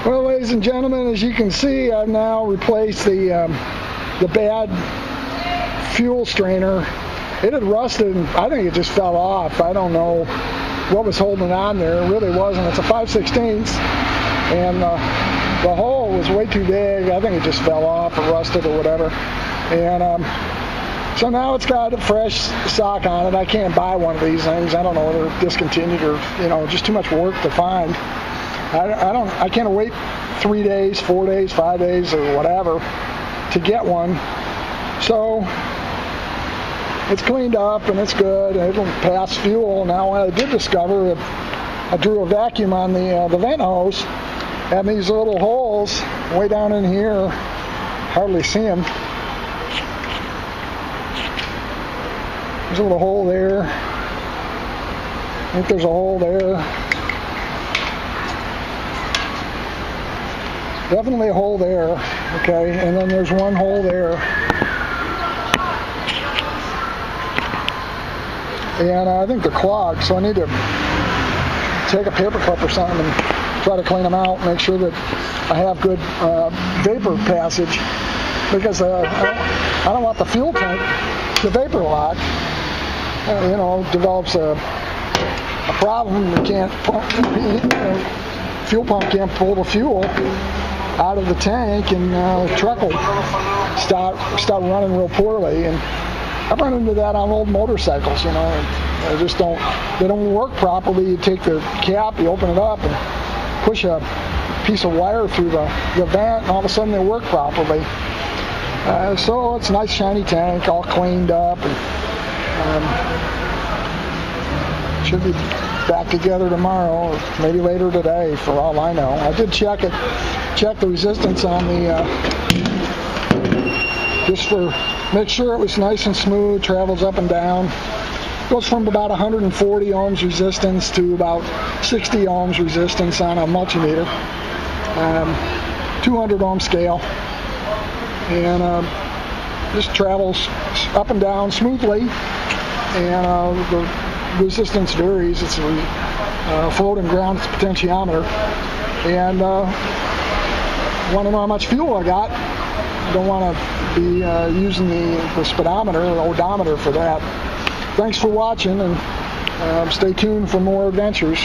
Well, ladies and gentlemen, as you can see, I've now replaced the bad fuel strainer. It had rusted, and I think it just fell off. I don't know what was holding on there. It really wasn't. It's a 5/16, and the hole was way too big. I think it just fell off or rusted or whatever. And so now it's got a fresh sock on it. I can't buy one of these things. I don't know whether it's discontinued or, just too much work to find. I can't wait 3 days, 4 days, 5 days, or whatever to get one. So it's cleaned up and it's good. It'll pass fuel. Now, what I did discover, I drew a vacuum on the vent hose, and these little holes way down in here, hardly see them. There's a little hole there. I think there's a hole there. Definitely a hole there, okay, and then there's one hole there. And I think they're clogged, so I need to take a paper clip or something and try to clean them out, make sure that I have good vapor passage, because I don't want the fuel tank, the vapor lock, develops a problem. You can't fuel pump can't pull the fuel out of the tank, and the truck will start running real poorly. And I've run into that on old motorcycles. They don't work properly. You take the cap, you open it up, and push a piece of wire through the vent, and all of a sudden they work properly. So it's a nice shiny tank, all cleaned up, and should be back together tomorrow, or maybe later today, for all I know. I did check the resistance on the, just for make sure it was nice and smooth, travels up and down. Goes from about 140 ohms resistance to about 60 ohms resistance on a multimeter, 200 ohm scale, and just travels up and down smoothly, and the resistance varies. It's a float and ground potentiometer, and want to know how much fuel I got. Don't want to be using the speedometer or odometer for that. Thanks for watching, and stay tuned for more adventures.